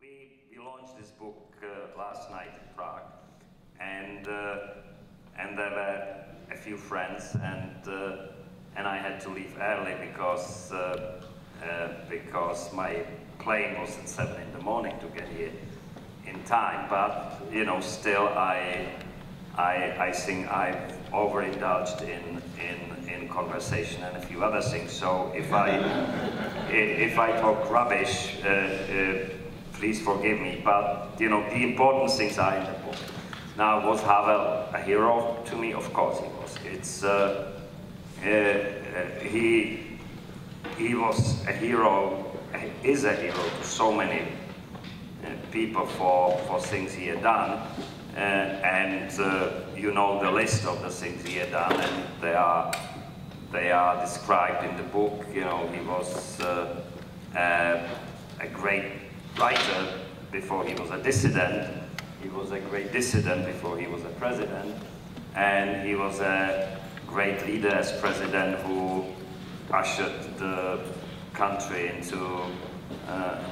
We launched this book last night in Prague, and there were a few friends, and I had to leave early because my plane was at 7 in the morning to get here in time. But you know, still I think I've overindulged in conversation and a few other things. So if I talk rubbish, please forgive me. But you know, the important things are in the book. Now, was Havel a hero to me? Of course he was. It's he was a hero. He is a hero to so many people for things he had done, and you know the list of the things he had done, and they are described in the book. You know, he was a great writer before he was a dissident. He was a great dissident before he was a president, and he was a great leader as president who ushered the country into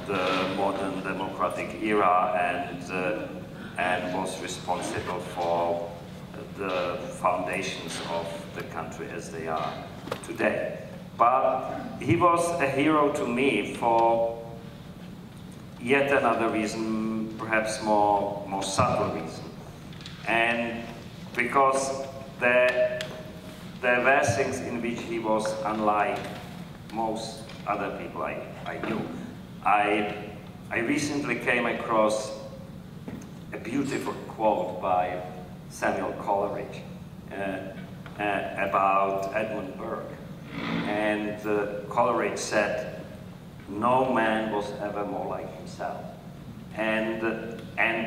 the modern democratic era, and was responsible for the foundations of the country as they are today. But he was a hero to me for yet another reason, perhaps more subtle reason, and because there were things in which he was unlike most other people I knew. I recently came across a beautiful quote by Samuel Coleridge about Edmund Burke, and Coleridge said, "No man was ever more like himself." And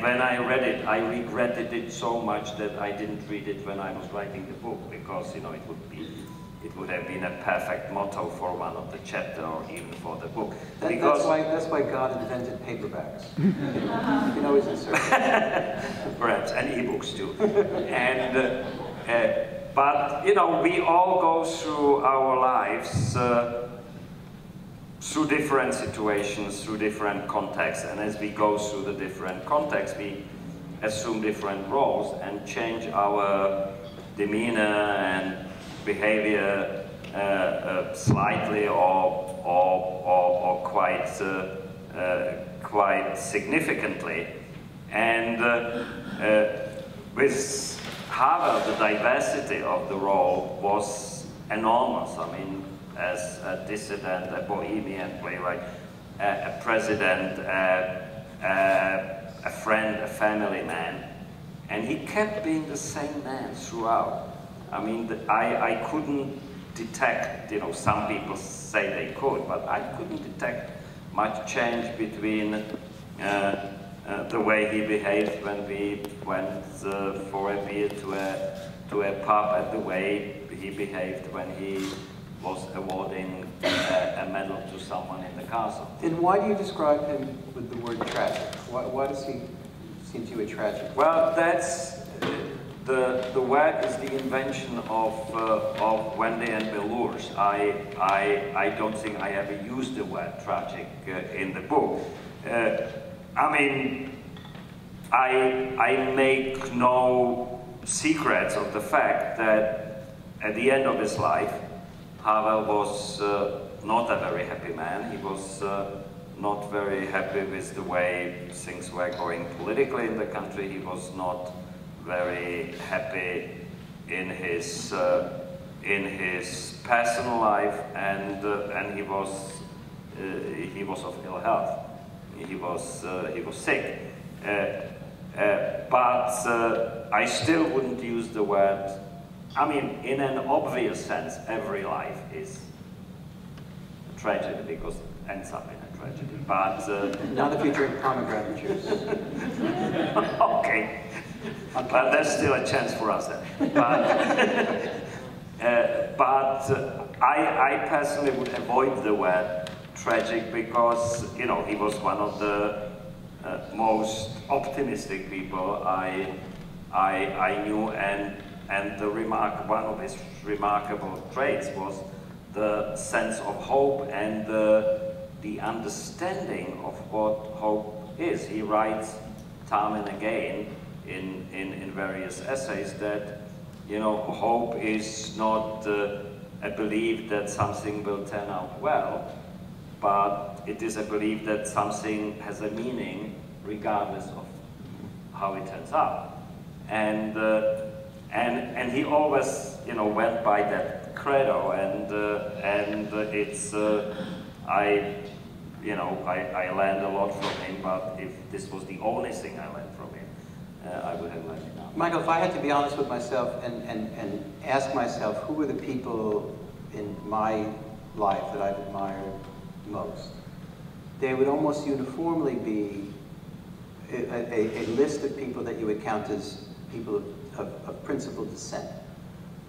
when I read it, I regretted it so much that I didn't read it when I was writing the book, because you know it would have been a perfect motto for one of the chapter or even for the book. That's why God invented paperbacks. You can always insert it. Perhaps, and e-books too. And but you know, we all go through our lives through different situations, through different contexts, and as we go through the different contexts, we assume different roles and change our demeanor and behavior slightly or quite significantly. And with Havel, the diversity of the role was enormous. I mean, as a dissident, a Bohemian playwright, a president, a friend, a family man, and he kept being the same man throughout. I mean, I couldn't detect, you know, some people say they could, but I couldn't detect much change between the way he behaved when we went for a beer to a pub and the way he behaved when he was awarding a medal to someone in the castle. And why do you describe him with the word tragic? Why does he seem to you a tragic? Well, that's the word is the invention of Wendy and Bellours. I don't think I ever used the word tragic in the book. I mean, I make no secrets of the fact that at the end of his life, Havel was not a very happy man. He was not very happy with the way things were going politically in the country. He was not very happy in his personal life, and he was of ill health. He was sick. But I still wouldn't use the word. I mean, in an obvious sense, every life is a tragedy because it ends up in a tragedy. But not if you drink pomegranate juice. Okay, but there's still a chance for us then. But I personally would avoid the word tragic because you know he was one of the most optimistic people I knew, and one of his remarkable traits was the sense of hope and the understanding of what hope is. He writes time and again in various essays that, you know, hope is not a belief that something will turn out well, but it is a belief that something has a meaning regardless of how it turns out. And he always, you know, went by that credo, and it's I learned a lot from him. But if this was the only thing I learned from him, I would have learned it now. Michael, if I had to be honest with myself and ask myself who are the people in my life that I've admired most, they would almost uniformly be a list of people that you would count as people of principled dissent.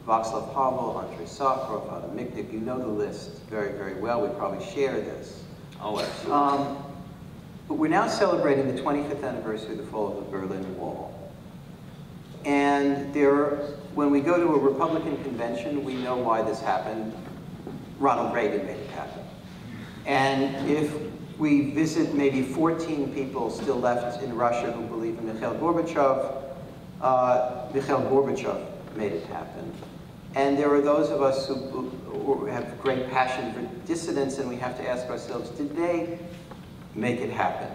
Vaclav Havel, Andrei Sakharov, Adam Mikhail, you know the list very, very well. We probably share this. Oh, absolutely. But we're now celebrating the 25th anniversary of the fall of the Berlin Wall. And when we go to a Republican convention, we know why this happened. Ronald Reagan made it happen. And if we visit maybe 14 people still left in Russia who believe in Mikhail Gorbachev made it happen. And there are those of us who have great passion for dissidents, and we have to ask ourselves, did they make it happen?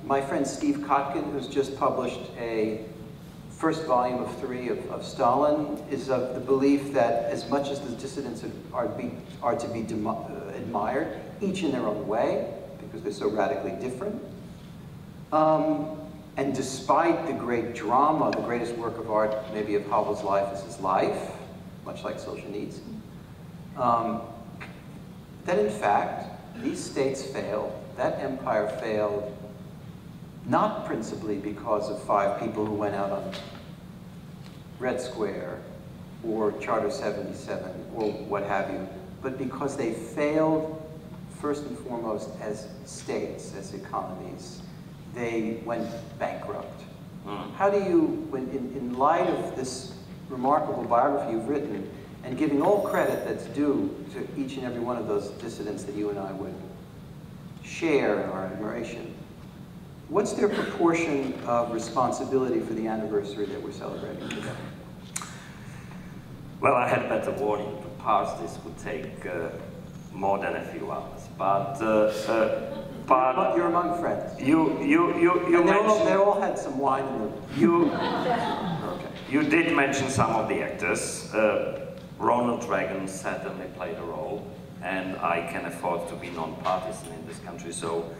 My friend Steve Kotkin, who's just published a first volume of 3 of Stalin, is of the belief that as much as the dissidents are to be admired, each in their own way, because they're so radically different. And despite the great drama, the greatest work of art maybe of Havel's life is his life, much like Solzhenitsyn, that in fact, these states failed, that empire failed, not principally because of 5 people who went out on Red Square or Charter 77 or what have you, but because they failed first and foremost as states, as economies. They went bankrupt. How do you, in light of this remarkable biography you've written, and giving all credit that's due to each and every one of those dissidents that you and I would share in our admiration, what's their proportion of responsibility for the anniversary that we're celebrating today? Well, I had better warning. To parse this would take more than a few hours, but you're among friends. You mentioned, they all had some wine in them. You did mention some of the actors. Ronald Reagan certainly played a role, and I can afford to be non-partisan in this country, so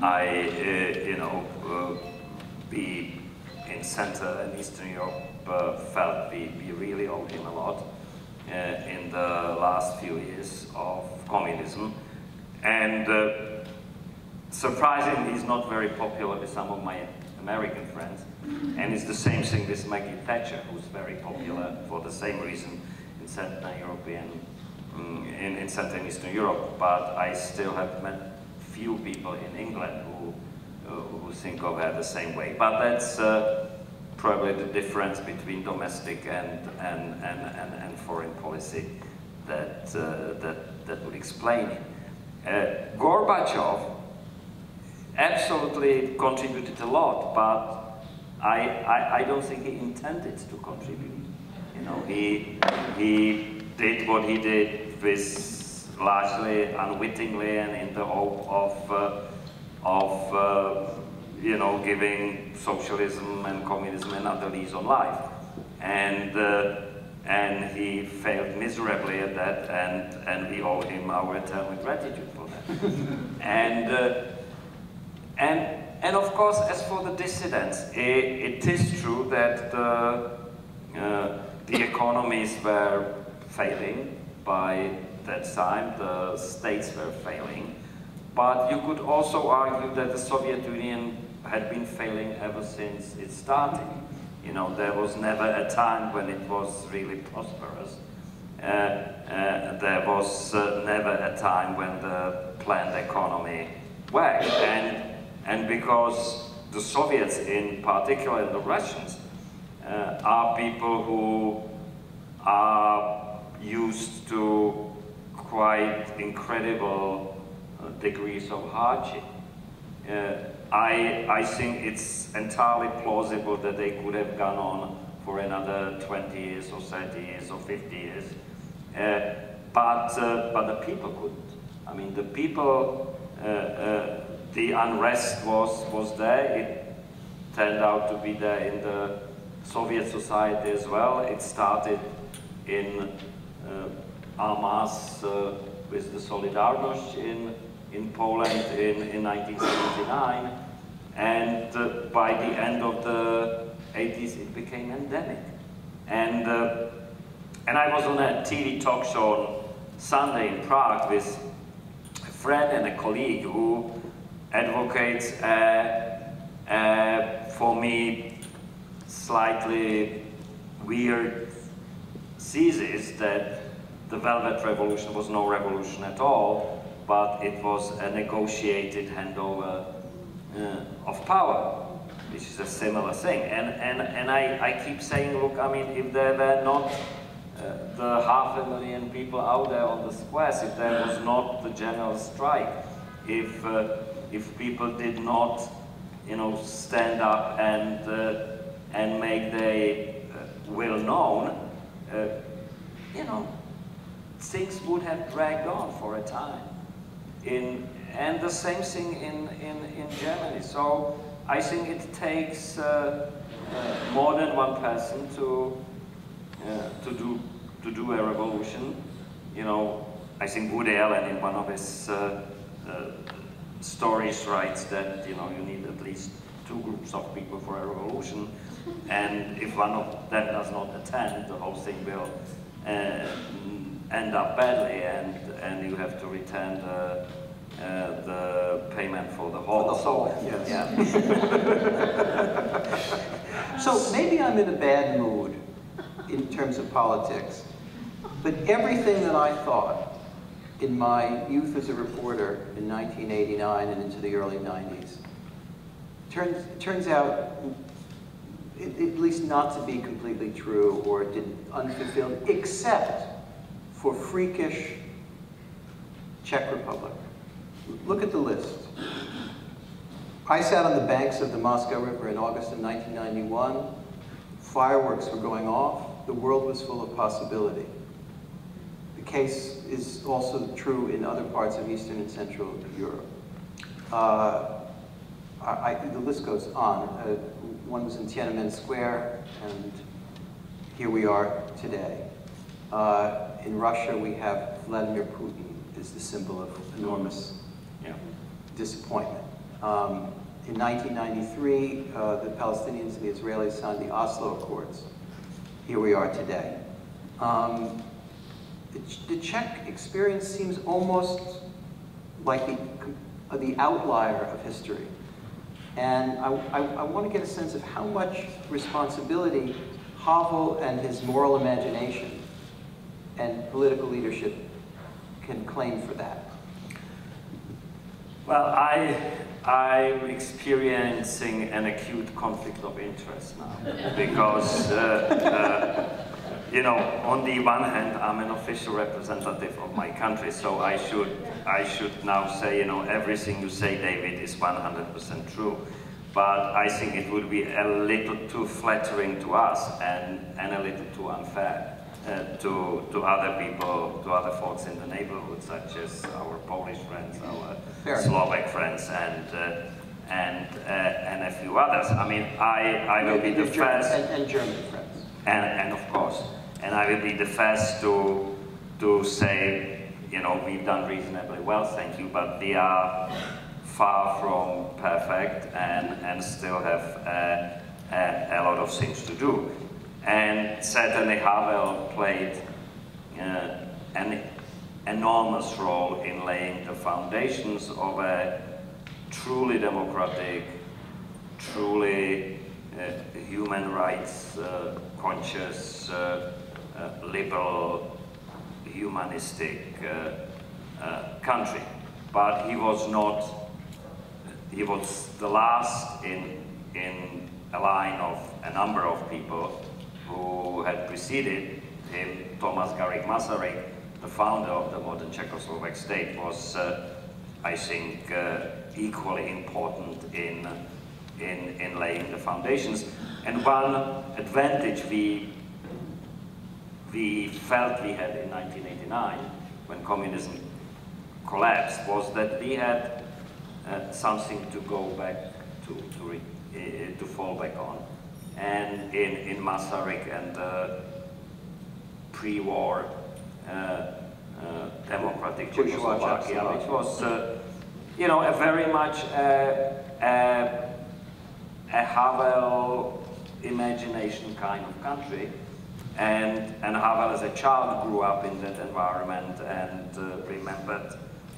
I, be in Central and Eastern Europe, felt we really owe him a lot in the last few years of communism. And surprisingly, he's not very popular with some of my American friends. And it's the same thing with Maggie Thatcher, who's very popular for the same reason in Central European, in Central and Eastern Europe. But I still have met few people in England who think of her the same way. But that's probably the difference between domestic and foreign policy that would explain it. Gorbachev absolutely contributed a lot, but I don't think he intended to contribute. You know, he did what he did with largely unwittingly and in the hope of giving socialism and communism another lease on life, and he failed miserably at that, and we owe him our eternal gratitude for that. And of course, as for the dissidents, it is true that the economies were failing by that time, the states were failing, but you could also argue that the Soviet Union had been failing ever since it started. You know, there was never a time when it was really prosperous. There was never a time when the planned economy worked. And because the Soviets, in particular, and the Russians, are people who are used to quite incredible degrees of hardship. I think it's entirely plausible that they could have gone on for another 20 years or 30 years or 50 years. But the people couldn't. I mean, the people, the unrest was there. It turned out to be there in the Soviet society as well. It started in en masse with the Solidarność in Poland in 1979, and by the end of the 80s it became endemic. And I was on a TV talk show on Sunday in Prague with a friend and a colleague who advocates for me slightly weird thesis that the Velvet Revolution was no revolution at all, but it was a negotiated handover of power, which is a similar thing. And I keep saying, look, I mean, if there were not the 500,000 people out there on the squares, if there was not the general strike, if people did not, you know, stand up and make their will known, you know, things would have dragged on for a time. And the same thing in Germany. So I think it takes more than one person to do a revolution. You know, I think Woody Allen in one of his stories writes that, you know, you need at least 2 groups of people for a revolution, and if one of them does not attend, the whole thing will end up badly, and you have to return the payment for the whole. For the whole, yes. Yeah. So maybe I'm in a bad mood in terms of politics, but everything that I thought in my youth as a reporter in 1989 and into the early 90s turns out at least not to be completely true, or unfulfilled, except for freakish Czech Republic. Look at the list. I sat on the banks of the Moscow River in August of 1991. Fireworks were going off. The world was full of possibility. The case is also true in other parts of Eastern and Central Europe. The list goes on. One was in Tiananmen Square, and here we are today. In Russia, we have Vladimir Putin is the symbol of enormous disappointment. In 1993, the Palestinians and the Israelis signed the Oslo Accords. Here we are today. The Czech experience seems almost like the outlier of history. And I want to get a sense of how much responsibility Havel and his moral imagination and political leadership can claim for that. Well, I'm experiencing an acute conflict of interest now, because you know, on the one hand, I'm an official representative of my country, so I should now say, you know, everything you say, David, is 100% true. But I think it would be a little too flattering to us and a little too unfair to other people, to other folks in the neighborhood, such as our Polish friends, our Slovak friends, and a few others. I mean, I will be the first, and German friends, and of course, and I will be the first to say, you know, we've done reasonably well, thank you, but we are far from perfect and still have a lot of things to do. And certainly Havel played an enormous role in laying the foundations of a truly democratic, truly human rights conscious, liberal, humanistic country. But he was not, he was the last in a line of a number of people who had preceded him. Thomas Garrigue Masaryk, the founder of the modern Czechoslovak state, was, I think, equally important in laying the foundations. And one advantage we felt we had in 1989, when communism collapsed, was that we had something to go back to fall back on. And in Masaryk and pre-war democratic Czechoslovakia, which was, you know, a very much a Havel imagination kind of country, and Havel as a child grew up in that environment and remembered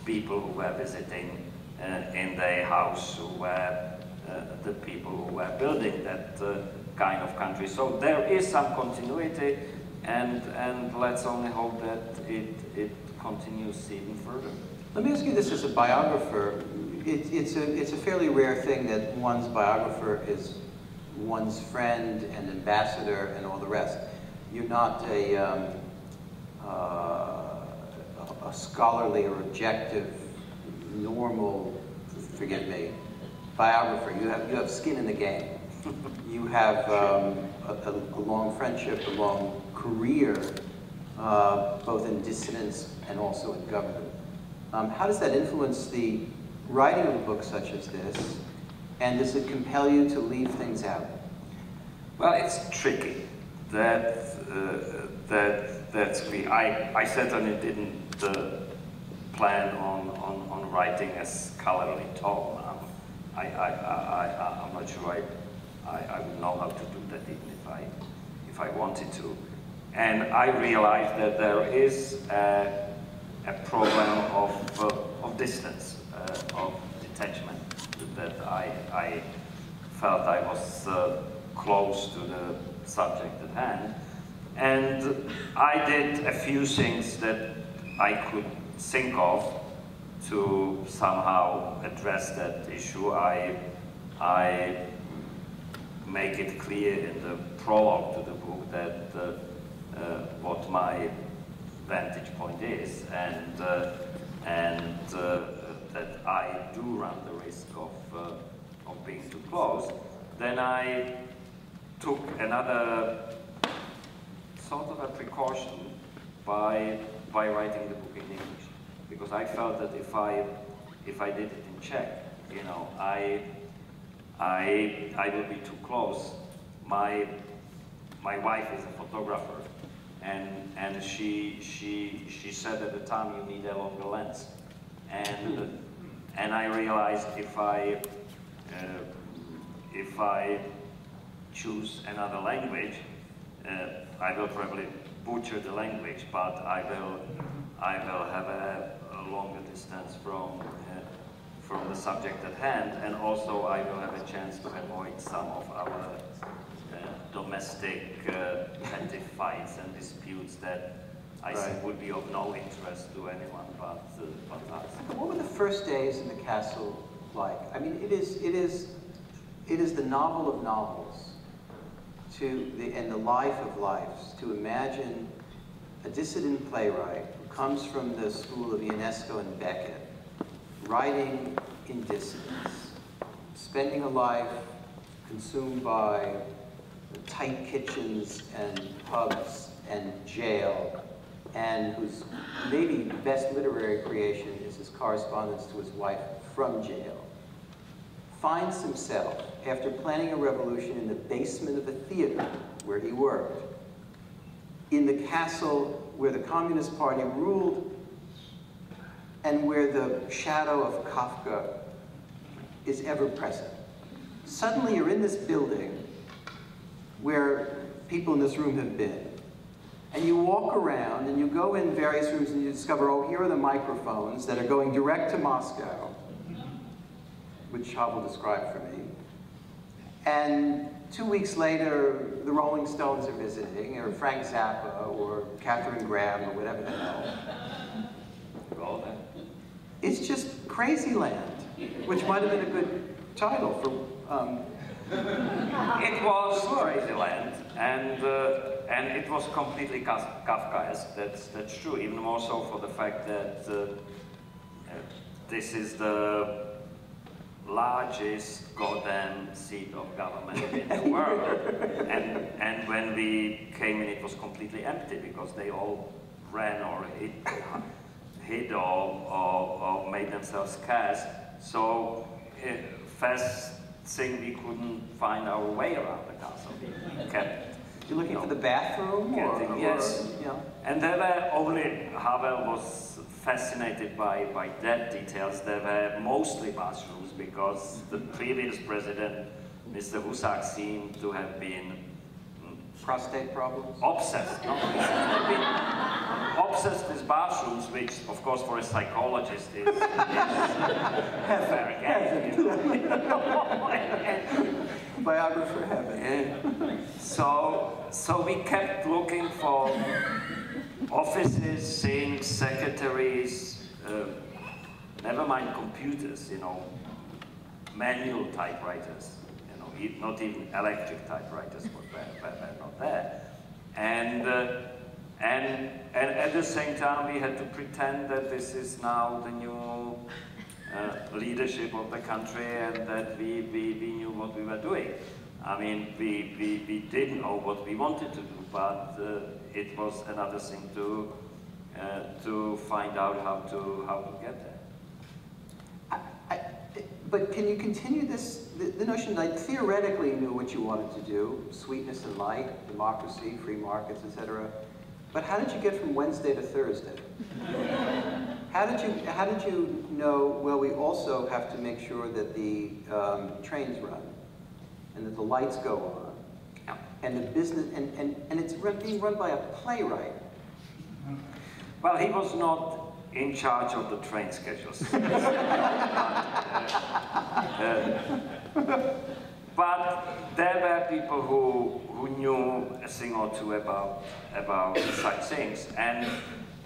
people who were visiting in their house, who were the people who were building that kind of country. So there is some continuity, and let's only hope that it continues even further. Let me ask you this as a biographer. It's a fairly rare thing that one's biographer is one's friend and ambassador and all the rest. You're not a scholarly or objective, normal, forgive me, biographer. You have skin in the game. You have a long friendship, a long career, both in dissidents and also in government. How does that influence the writing of a book such as this, and does it compel you to leave things out? Well, it's tricky. That's me. I certainly didn't plan on writing a scholarly tome. I'm not sure I would know how to do that even if I wanted to. And I realized that there is a problem of distance, of detachment, that I felt I was close to the subject at hand. And I did a few things that I could think of to somehow address that issue. I make it clear in the prologue to the book that what my vantage point is, and that I do run the risk of being too close. Then I took another sort of a precaution by writing the book in English, because I felt that if I did it in Czech, you know, I will be too close. My wife is a photographer, and she said at the time you need a longer lens, and I realized if I choose another language, I will probably butcher the language, but I will have a longer distance from the subject at hand, and also I will have a chance to avoid some of our domestic petty fights and disputes that I think would be of no interest to anyone but us. What were the first days in the castle like? I mean, it is the novel of novels, and the life of lives, to imagine a dissident playwright who comes from the school of Ionesco and Beckett, writing in dissidence, spending a life consumed by tight kitchens and pubs and jail, and whose maybe best literary creation is his correspondence to his wife from jail, finds himself, after planning a revolution in the basement of a theater where he worked, in the castle where the Communist Party ruled and where the shadow of Kafka is ever present. Suddenly you're in this building where people in this room have been, and you walk around and you go in various rooms and you discover, oh, here are the microphones that are going direct to Moscow, which Havel described for me. And 2 weeks later, the Rolling Stones are visiting, or Frank Zappa, or Katharine Graham, or whatever the hell. It's just Crazy Land, which might have been a good title for... It was Crazy Land, and it was completely Kafkaesque. That's true. Even more so for the fact that this is the largest goddamn seat of government in the world. And when we came in, it was completely empty because they all ran or hid or made themselves scarce. So first thing, we couldn't find our way around the castle. We kept, You're looking for the bathroom? Yes. Or, you know. And there were only, Havel was fascinated by that details. There were mostly bathrooms because the previous president, Mr. Husak, seemed to have been Prostate problems? obsessed. No, he seemed to have been obsessed with bathrooms, which, of course, for a psychologist is very gay. Biographer heaven. So we kept looking for offices, seeing secretaries, never mind computers, you know, manual typewriters, you know, not even electric typewriters were not there. And at the same time, we had to pretend that this is now the new leadership of the country and that we knew what we were doing. I mean, we didn't know what we wanted to do, but it was another thing to find out how to get there. But can you continue this, the notion that theoretically you knew what you wanted to do, sweetness and light, democracy, free markets, etc. But how did you get from Wednesday to Thursday? How did you know, well, we also have to make sure that the trains run and that the lights go on, and the business, and it's being run by a playwright. Well, he was not in charge of the train schedules. But there were people who knew a thing or two about such things, and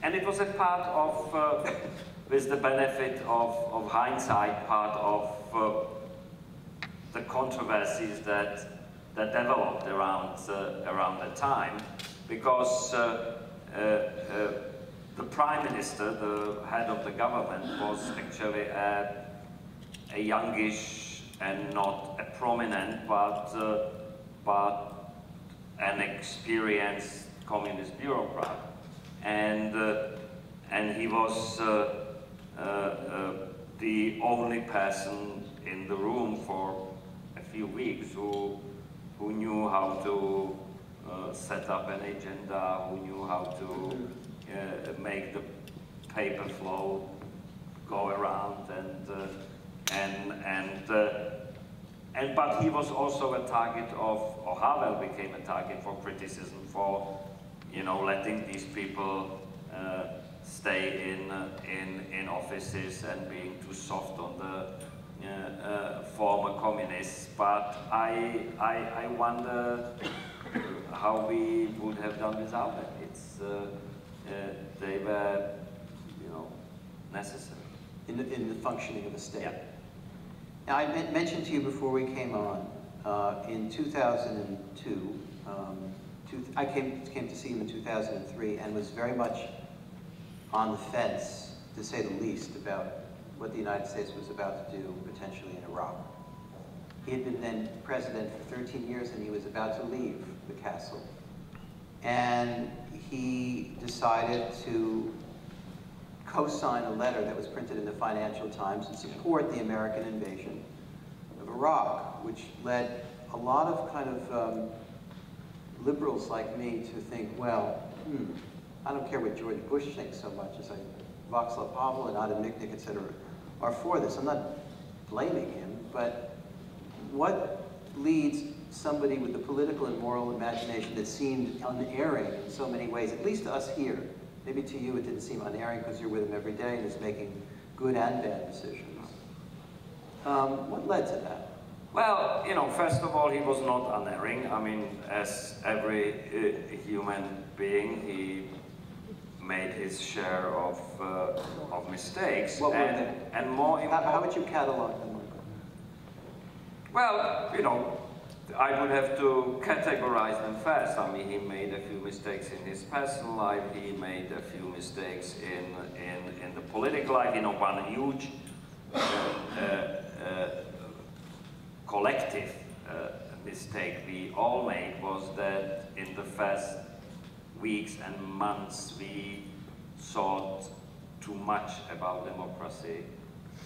it was a part of, with the benefit of hindsight, part of the controversies that developed around that time, because the Prime Minister, the head of the government, was actually a youngish and not a prominent, but an experienced communist bureaucrat, and he was the only person in the room for a few weeks who knew how to set up an agenda, who knew how to make the paper flow go around, but he was also a target of, or Havel became a target for criticism for, you know, letting these people stay in offices and being too soft on the former communists. But I wonder how we would have done without them. It's they were, you know, necessary In the functioning of the state. Yeah. Now, I mentioned to you before we came on, in 2002, I came to see him in 2003 and was very much on the fence, to say the least, about what the United States was about to do potentially in Iraq. He had been then president for 13 years and he was about to leave the castle. And he decided to co-sign a letter that was printed in the Financial Times and support the American invasion of Iraq, which led a lot of kind of liberals like me to think, well, I don't care what George Bush thinks so much as Vaclav Havel and Edmund Burke, etc., are for this. I'm not blaming him, but what leads somebody with the political and moral imagination that seemed unerring in so many ways, at least to us here? Maybe to you it didn't seem unerring because you're with him every day and he's making good and bad decisions. What led to that? Well, you know, first of all, he was not unerring. I mean, as every human being, he made his share of mistakes. What were they? And more important, how would you catalog them? Well, you know, I would have to categorize them first. I mean, he made a few mistakes in his personal life. He made a few mistakes in the political life. You know, one huge collective mistake we all made was that in the first weeks and months we thought too much about democracy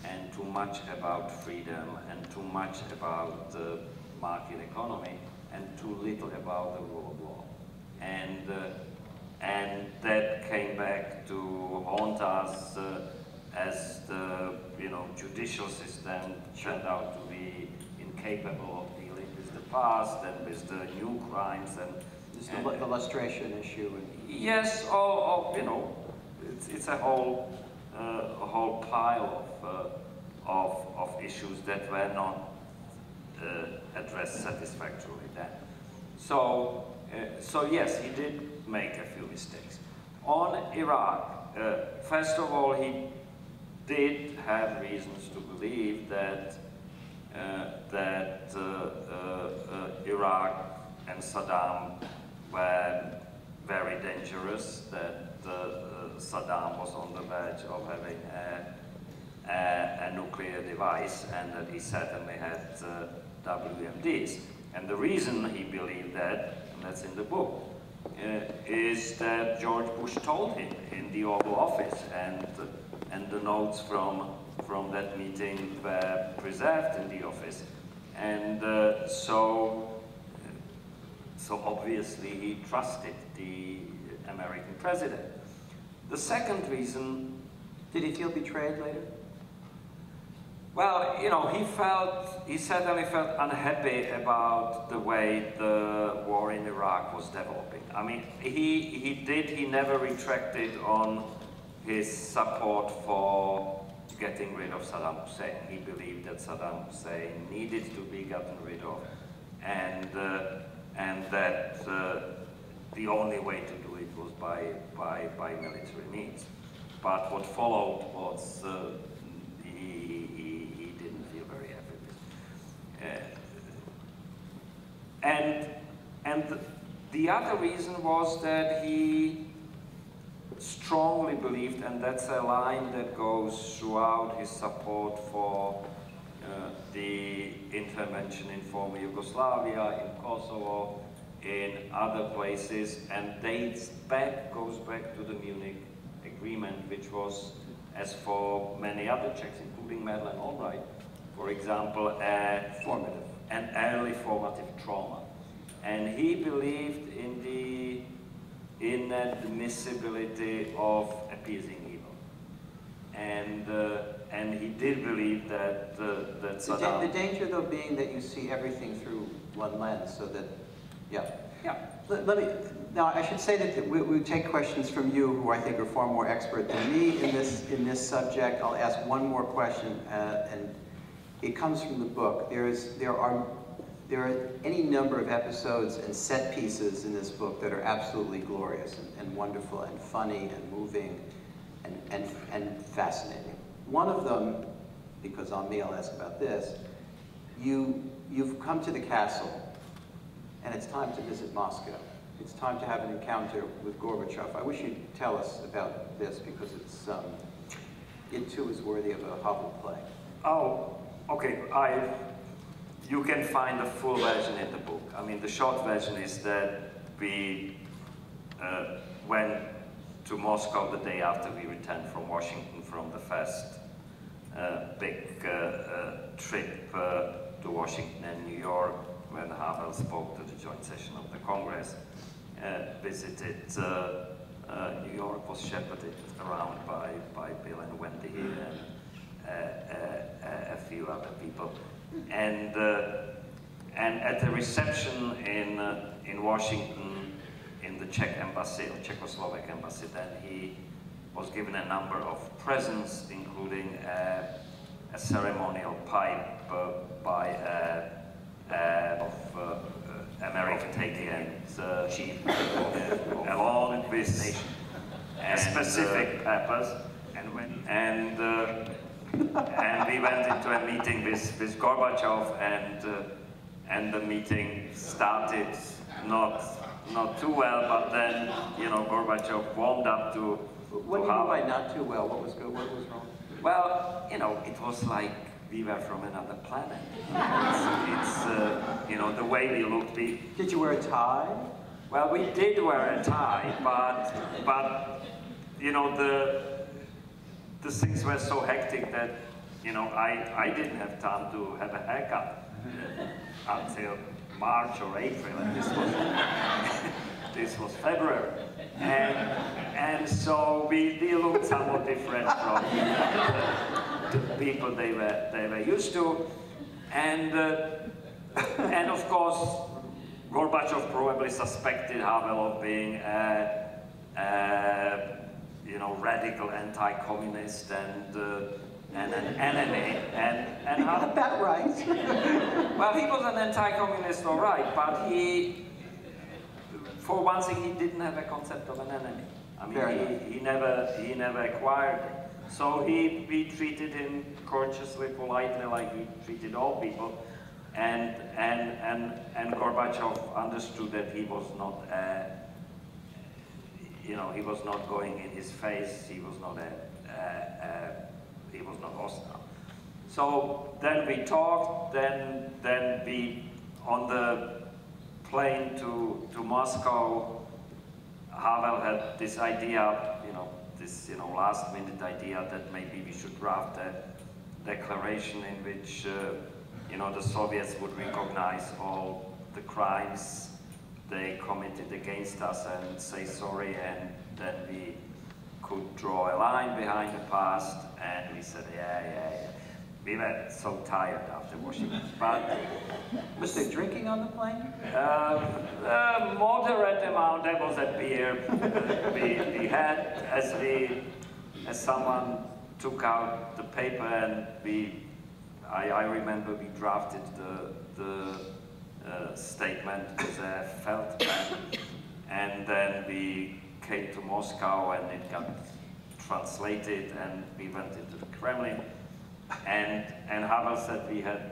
and too much about freedom and too much about the market economy and too little about the rule of law. And that came back to haunt us as the judicial system turned out to be incapable of dealing with the past and with the new crimes and the lustration issue. Yes, or it's a whole pile of issues that were not addressed satisfactorily then. So yes, he did make a few mistakes. On Iraq, first of all, he did have reasons to believe that Iraq and Saddam were very dangerous, that Saddam was on the verge of having a nuclear device, and that he certainly had WMDs. And the reason he believed that, and that's in the book, is that George Bush told him in the Oval Office, and the notes from that meeting were preserved in the office. And so obviously he trusted the American president. The second reason... Did he feel betrayed later? Well, he certainly felt unhappy about the way the war in Iraq was developing. I mean, he never retracted on his support for getting rid of Saddam Hussein. He believed that Saddam Hussein needed to be gotten rid of, and that the only way to do it was by military means. But what followed was he didn't feel very happy with. And the other reason was that he strongly believed, and that's a line that goes throughout his support for the intervention in former Yugoslavia, in Kosovo, in other places, and goes back to the Munich Agreement, which was, as for many other Czechs, including Madeleine Albright, for example, an early formative trauma. And he believed in the inadmissibility of appeasing evil. And he did believe that Saddam... The danger, though, being that you see everything through one lens, so that, yeah. Now, I should say that we take questions from you, who I think are far more expert than me in this subject. I'll ask one more question, and it comes from the book. There are any number of episodes and set pieces in this book that are absolutely glorious and wonderful and funny and moving and fascinating. One of them, because on me I'll ask about this, you've come to the castle, and it's time to visit Moscow. It's time to have an encounter with Gorbachev. I wish you'd tell us about this, because it too is worthy of a Havel play. Oh, okay. You can find the full version in the book. I mean, the short version is that we went to Moscow the day after we returned from Washington from the first big trip to Washington and New York, when Havel spoke to the joint session of the Congress, visited New York, was shepherded around by Bill and Wendy and a few other people. And at the reception in Washington, in the Czech embassy, or Czechoslovak embassy, then he was given a number of presents, including a ceremonial pipe by American chief, along with a specific purpose, and we went into a meeting with Gorbachev, and the meeting started not too well, but then Gorbachev warmed up to. What do you mean by not too well? What was wrong? Well, it was like we were from another planet. It's you know, the way we looked. Did you wear a tie? Well, we did wear a tie, but you know, the things were so hectic that, you know, I didn't have time to have a haircut until March or April, and this was February, and so we looked somewhat different from the people they were used to, and of course Gorbachev probably suspected Havel of being you know, radical anti-communist and an enemy, and you got that right. well, he was an anti-communist, all right, but he, for one thing, he didn't have a concept of an enemy. I mean, he never acquired it. So we treated him courteously, politely, like he treated all people, and Gorbachev understood that he was not you know, he was not going in his face. He was not he was not hostile. So then we talked. Then we, on the plane to Moscow, Havel had this idea, this last minute idea that maybe we should draft a declaration in which the Soviets would recognize all the crimes they committed against us and say sorry, and then we could draw a line behind the past, and we said, yeah. We were so tired after Washington. But was there drinking on the plane? Moderate amount. There was a beer we had as someone took out the paper, and I remember we drafted the statement with a felt pen, and then we came to Moscow and it got translated, and we went into the Kremlin, and Havel said, we had,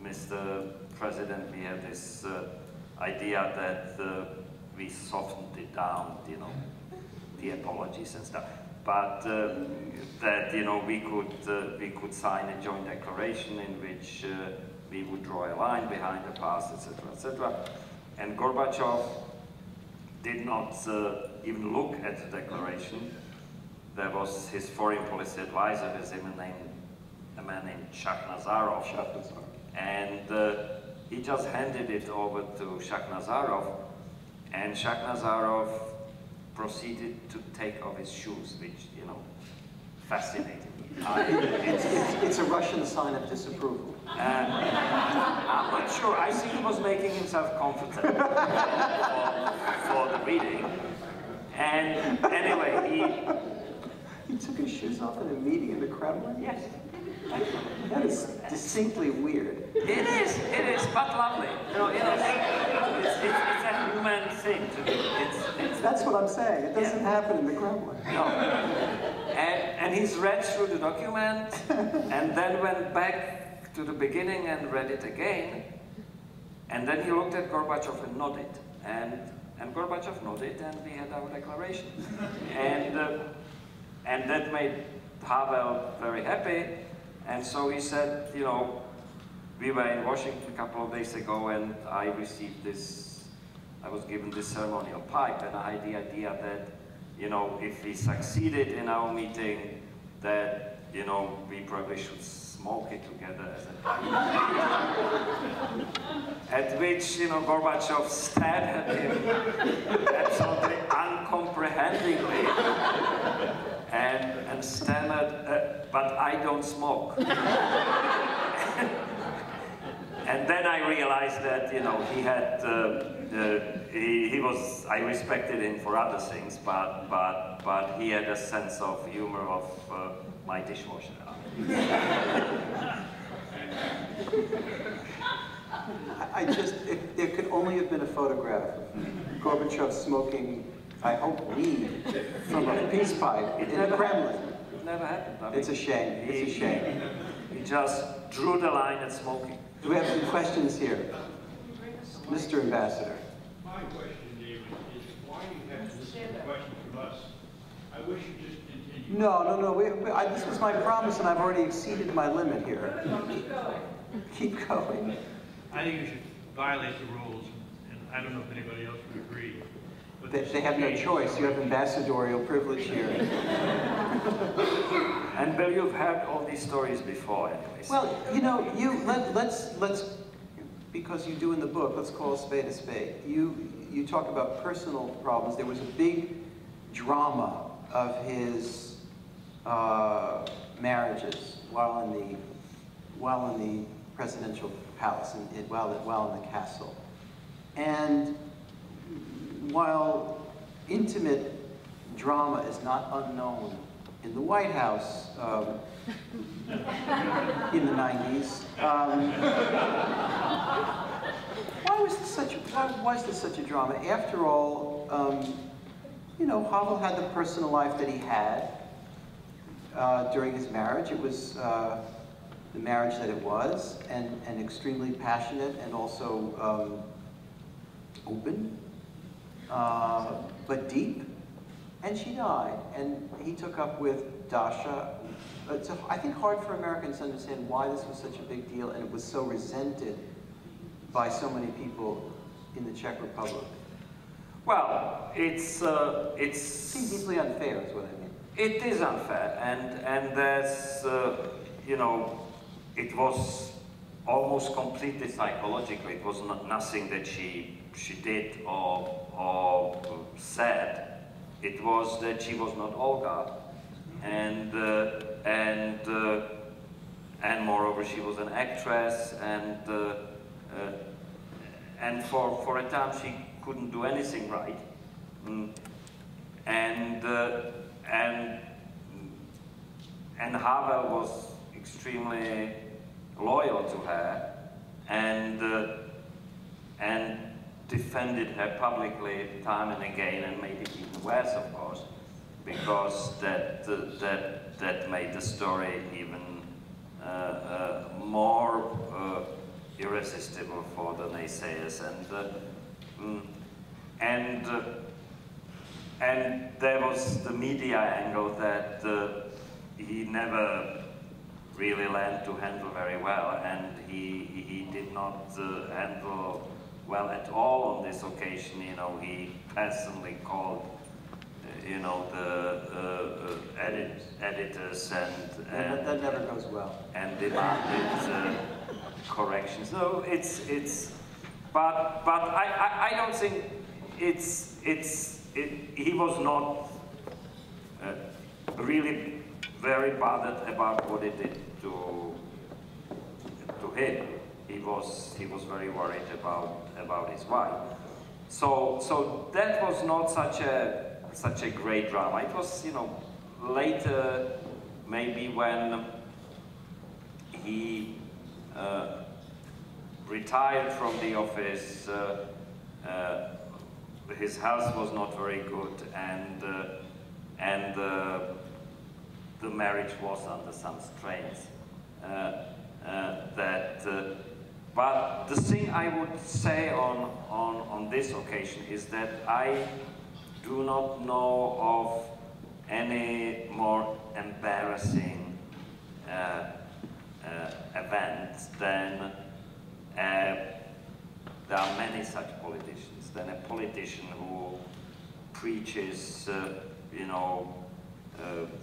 Mr. President, we had this idea that we softened it down, the apologies and stuff, but that we could sign a joint declaration in which we would draw a line behind the past, etc., etc. And Gorbachev did not even look at the declaration. There was his foreign policy advisor with him, a man named Shakhnazarov. And he just handed it over to Shakhnazarov, and Shakhnazarov proceeded to take off his shoes, which, fascinated me. It's a Russian sign of disapproval. I'm not sure. I think he was making himself comfortable for the reading. And anyway, he took his shoes off in a meeting in the Kremlin? Yes. That is distinctly weird. It is, but lovely. It's a human thing to do. That's what I'm saying. It doesn't happen in the Kremlin. No. And he's read through the document, and then went back to the beginning and read it again, and then he looked at Gorbachev and nodded, and Gorbachev nodded, and we had our declaration, and that made Havel very happy, and so he said, we were in Washington a couple of days ago, and I received this, I was given this ceremonial pipe, and I had the idea that, if we succeeded in our meeting, that, we probably should smoke it together as a pipe. At which, Gorbachev stared at him absolutely uncomprehendingly and stammered, but I don't smoke. And then I realized that, he had, I respected him for other things, but he had a sense of humor of my dishwasher. If there could only have been a photograph of Gorbachev smoking, I hope, weed from a peace pipe in the Kremlin. It never happened. I mean, it's a shame. It's a shame. He just drew the line at smoking. Do we have some questions here? Mr. Ambassador. My question, David, is why you have to listen to the question from us. I wish you just No. This was my promise, and I've already exceeded my limit here. Keep going. Keep going. I think you should violate the rules, and I don't know if anybody else would agree. But They have no choice. You have ambassadorial privilege here. And Bill, you've heard all these stories before, anyways. Well, let's because you do in the book, let's call a spade a spade. You talk about personal problems. There was a big drama of his marriages while in the presidential palace and while in the castle. And while intimate drama is not unknown in the White House in the 90s, why was this such a drama? After all, Havel had the personal life that he had during his marriage. It was the marriage that it was, and extremely passionate and also open, but deep. And she died, and he took up with Dasha. It's, I think, hard for Americans to understand why this was such a big deal, and it was so resented by so many people in the Czech Republic. Well, it seems deeply unfair, is what I mean. It is unfair, and there's, it was almost completely psychological. It was nothing that she did or said. It was that she was not Olga, and moreover she was an actress, and for a time she couldn't do anything right, and Havel was extremely loyal to her, and defended her publicly time and again, and made it even worse, of course, because that made the story even more irresistible for the naysayers, and there was the media angle that he never really learned to handle very well, and he did not handle well at all on this occasion. He personally called, the editors and that never goes well. And demanded corrections. No, but I don't think he was not really very bothered about what it did to him. He was very worried about his wife. So that was not such a great drama. It was, later, maybe when he retired from the office, his health was not very good, and the marriage was under some strains. But the thing I would say on this occasion is that I do not know of any more embarrassing event than there are many such politicians, than a politician who preaches,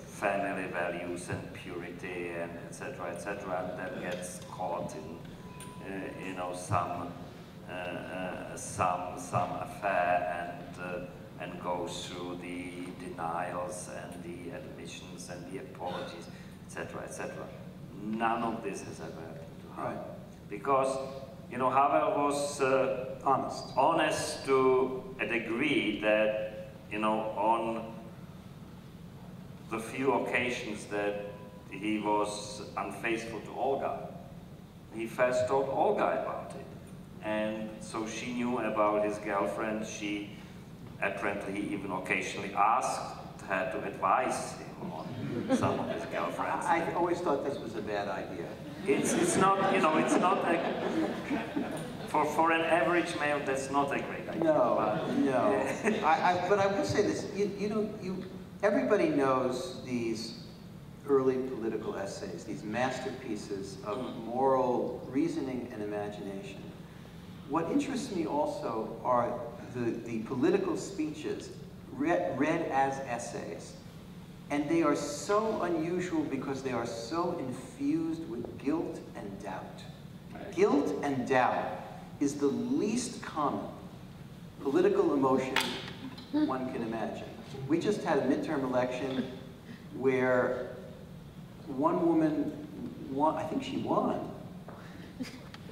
family values and purity and etc., and then gets caught in, some affair and goes through the denials and the admissions and the apologies, etc. None of this has ever happened to Havel. Right. Because, Havel was honest to a degree that, on the few occasions that he was unfaithful to Olga, he first told Olga about it. And so she knew about his girlfriend. She apparently even occasionally asked her to advise him on some of his girlfriends. I always thought this was a bad idea. It's not, it's not for an average male, that's not a great idea. No. Yeah. But I will say this, everybody knows these early political essays, these masterpieces of moral reasoning and imagination. What interests me also are the political speeches read as essays. And they are so unusual because they are so infused with guilt and doubt. Guilt and doubt is the least common political emotion one can imagine. We just had a midterm election where one woman won, I think she won,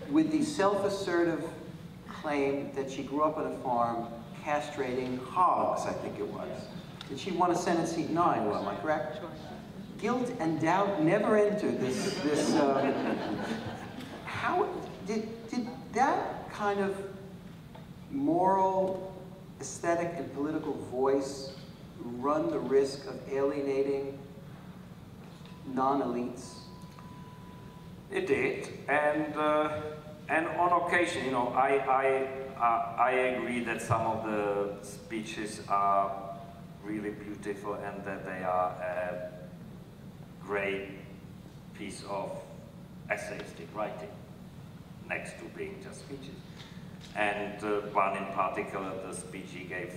with the self-assertive claim that she grew up on a farm castrating hogs, I think it was. And she won a Senate seat 9, well, am I correct? Guilt and doubt never entered this how did that kind of moral, aesthetic, and political voice run the risk of alienating non-elites? It did, and on occasion, you know, I agree that some of the speeches are really beautiful and that they are a great piece of essayistic writing, next to being just speeches. And one in particular, the speech he gave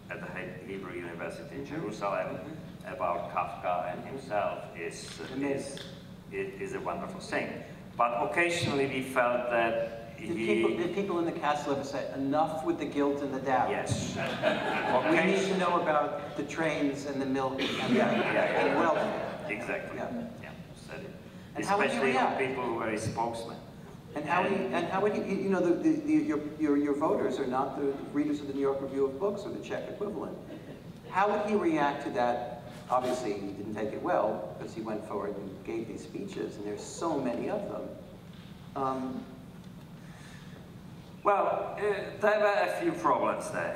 at the Hebrew University in Jerusalem about Kafka and himself is a wonderful thing. But occasionally we felt that did people in the castle ever say, enough with the guilt and the doubt? Yes. We need to know about the trains and the milk and the welfare. Exactly. Yeah. Said it. And how would you Especially react? people who are spokesmen. And how would you know, your voters are not the readers of the New York Review of Books or the Czech equivalent. How would he react to that? Obviously, he didn't take it well because he went forward and gave these speeches, and there's so many of them. Well, there were a few problems there.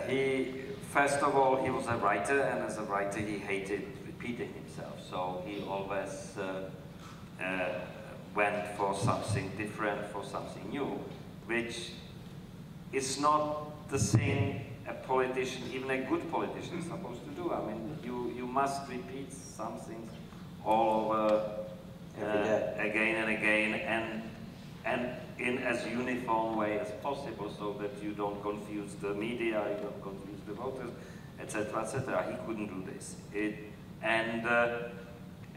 First of all, he was a writer, and as a writer, he hated repeating himself. So he always went for something different, for something new, which is not the thing a politician, even a good politician, is supposed to do. I mean, you must repeat some things all over again and again, and in as uniform way as possible, so that you don't confuse the media, you don't confuse the voters, etc., etc. He couldn't do this.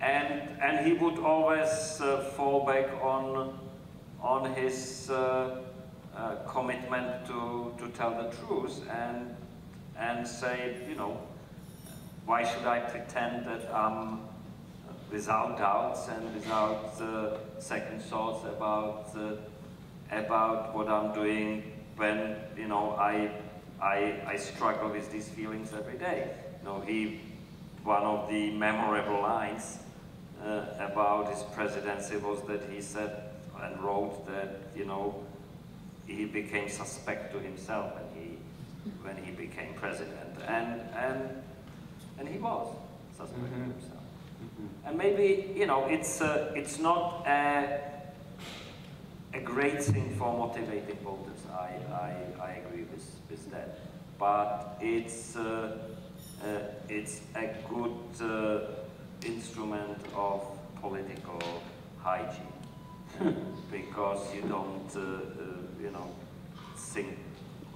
And he would always fall back on his commitment to tell the truth and say, you know, why should I pretend that I'm without doubts and without second thoughts about what I'm doing when, you know, I struggle with these feelings every day. You know, one of the memorable lines about his presidency was that he said and wrote that, you know, he became suspect to himself when he became president, and he was suspect to himself. And maybe, you know, it's not a great thing for motivating voters. I agree with that, but it's a good instrument of political hygiene because you don't, you know, think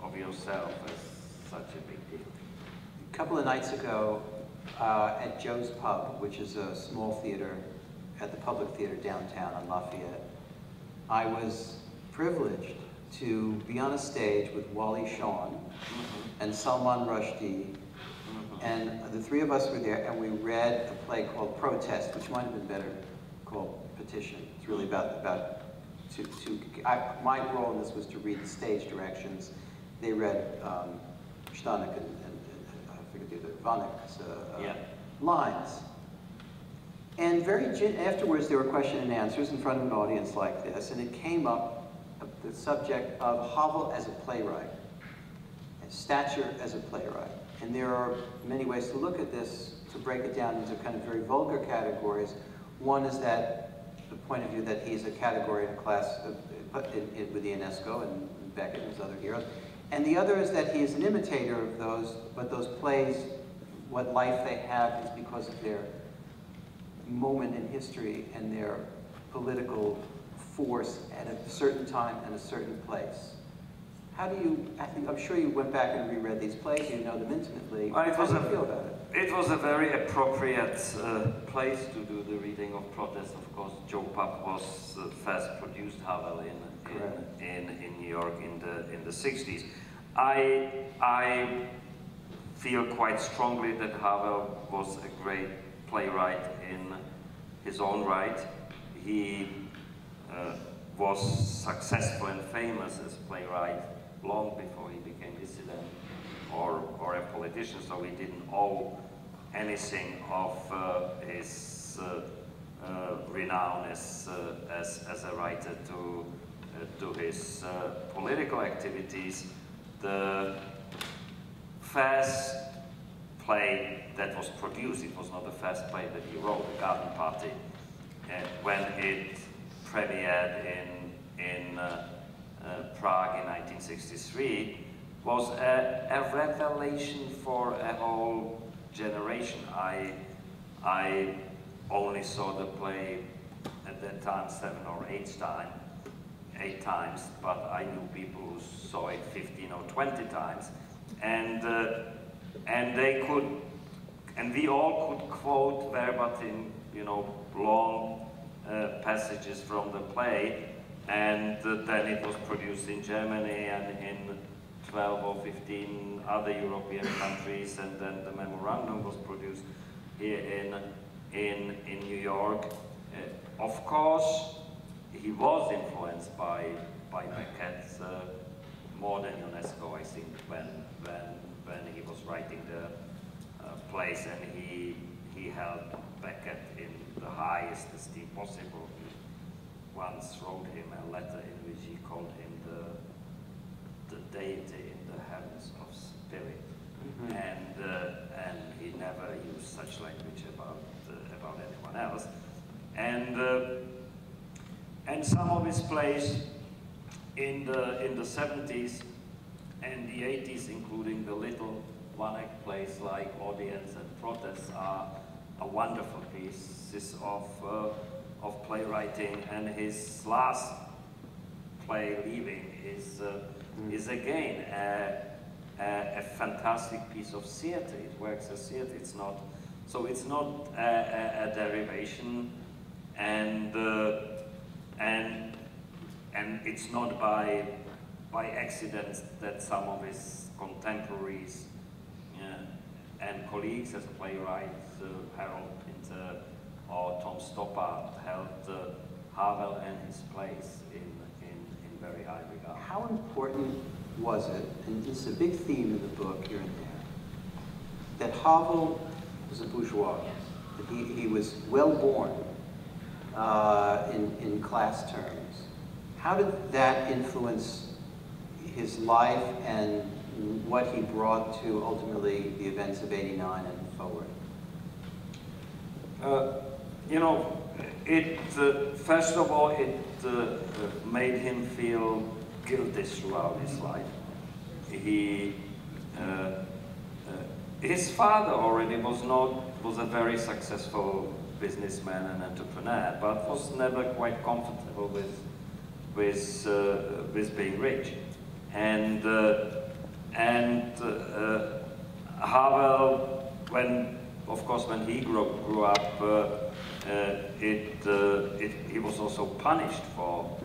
of yourself as such a big deal. A couple of nights ago, at Joe's Pub, which is a small theater at the Public Theater downtown on Lafayette, I was privileged to be on a stage with Wally Shawn and Salman Rushdie, and the three of us were there, and we read a play called Protest, which might have been better called Petition. It's really about my role in this was to read the stage directions. They read Stanek and I forget the other, Vanek's lines. And afterwards there were question and answers in front of an audience like this, and it came up, the subject of Havel as a playwright, and stature as a playwright. And there are many ways to look at this, to break it down into kind of very vulgar categories. One is that the point of view that he's a category in a class with the UNESCO and Beckett and his other heroes. And the other is that he is an imitator of those, but those plays what life they have is because of their moment in history and their political force at a certain time and a certain place. How do you, I'm sure you went back and reread these plays, you know them intimately. Well, How do you feel about it? It was a very appropriate place to do the reading of Protest. Of course, Joe Papp was first produced Havel in New York in the 60s. I feel quite strongly that Havel was a great playwright in his own right. He was successful and famous as playwright long before he became dissident or a politician, so he didn't owe anything of his renown as a writer to his political activities. The first play that was produced, it was not the first play that he wrote, The Garden Party, when it premiered in Prague in 1963, was a revelation for a whole generation. I only saw the play at that time 7 or 8 times, but I knew people who saw it 15 or 20 times, and they could, and we all could quote verbatim, you know, long passages from the play, and then it was produced in Germany and in 12 or 15 other European countries, and then the memorandum was produced here in New York. Of course, he was influenced by Beckett more than Ionesco, I think, when he was writing the plays, and he held Beckett in the highest esteem possible. He once wrote him a letter in which he called him the deity in the heavens of spirit, and he never used such language about anyone else. And some of his plays in the 70s and the 80s, including the little one-act plays like Audience and Protest, are wonderful pieces of playwriting. And his last play, Leaving, is again a fantastic piece of theater. It works as theater. It's not a derivation, and it's not by accident that some of his contemporaries and colleagues as playwrights, Harold Pinter or Tom Stoppard, held Havel and his plays in very high regard. How important was it, and this is a big theme in the book here and there, that Havel was a bourgeois, that he was well born in class terms? How did that influence his life and what he brought to ultimately the events of '89 and forward? You know, first of all, it made him feel guilty throughout his life. His father already was a very successful businessman and entrepreneur, but was never quite comfortable with being rich. And Havel, when he grew up, he was also punished for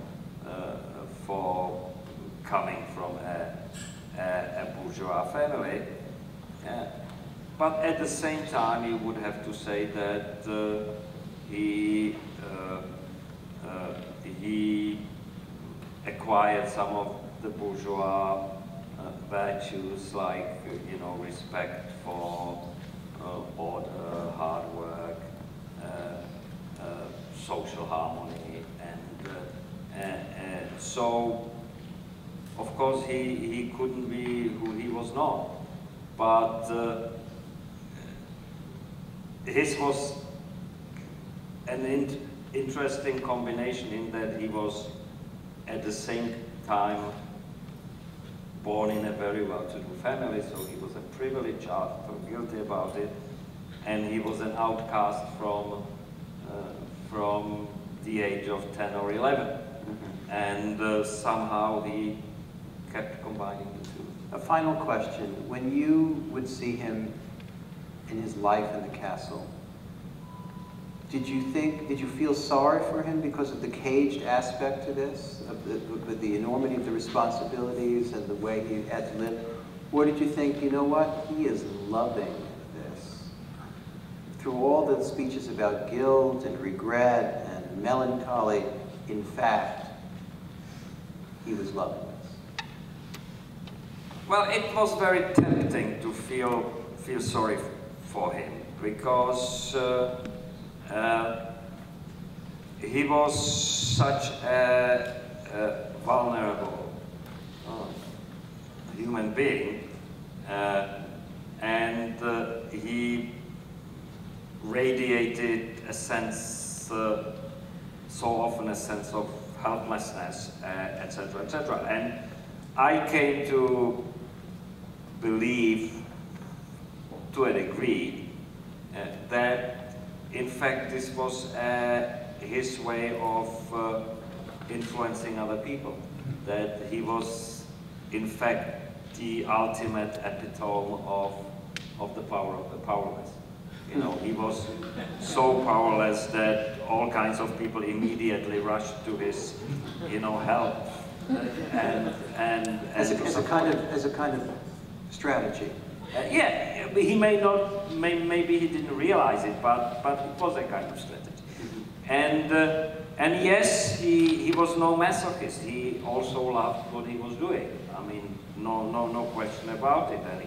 coming from a bourgeois family. But at the same time, you would have to say that he acquired some of the bourgeois virtues, like respect for order, hard work, social harmony, and so of course he couldn't be who he was not. But his was an interesting combination in that he was at the same time born in a very well-to-do family, so he was a privileged child, felt guilty about it, and he was an outcast from the age of 10 or 11. Mm-hmm. And somehow he kept combining the two. A final question. When you would see him in his life in the castle, did you feel sorry for him because of the caged aspect to this, of the enormity of the responsibilities and the way he had to live? Or did you think, you know what, he is loving this? Through all the speeches about guilt and regret and melancholy, in fact, he was loving this. Well, it was very tempting to feel sorry for him, because he was such a vulnerable human being, and he radiated a sense, so often a sense of helplessness, etc., etc. And I came to believe, to a degree, that in fact this was his way of influencing other people, that he was in fact the ultimate epitome of the power of the powerless. You know, he was so powerless that all kinds of people immediately rushed to his, you know, help. As a kind of strategy. Yeah, he may not, maybe he didn't realize it, but it was a kind of strategy. And yes, he was no masochist. He also loved what he was doing. I mean, no question about it. And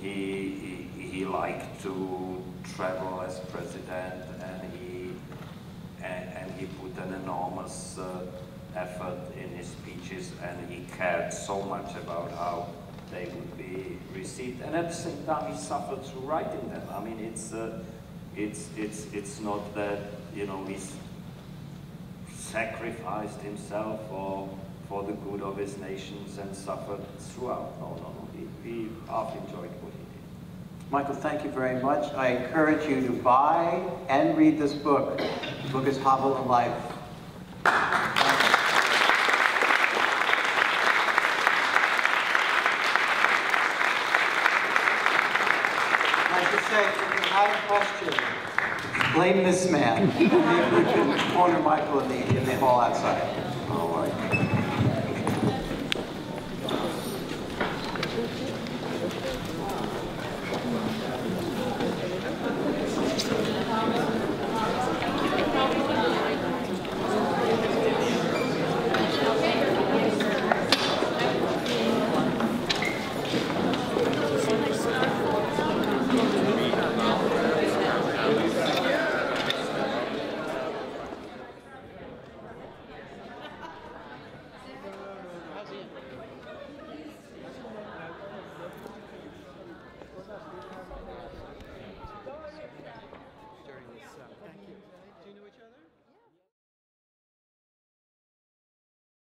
he liked to travel as president, and he put an enormous effort in his speeches, and he cared so much about how they would be received, and at the same time he suffered through writing them. I mean, it's not that, you know, he's sacrificed himself for the good of his nations and suffered throughout. No. He half enjoyed what he did. Michael, thank you very much. I encourage you to buy and read this book. The book is Havel and Life. Say, if you have a question, blame this man. Maybe we can corner Michael in the hall outside. Oh my God.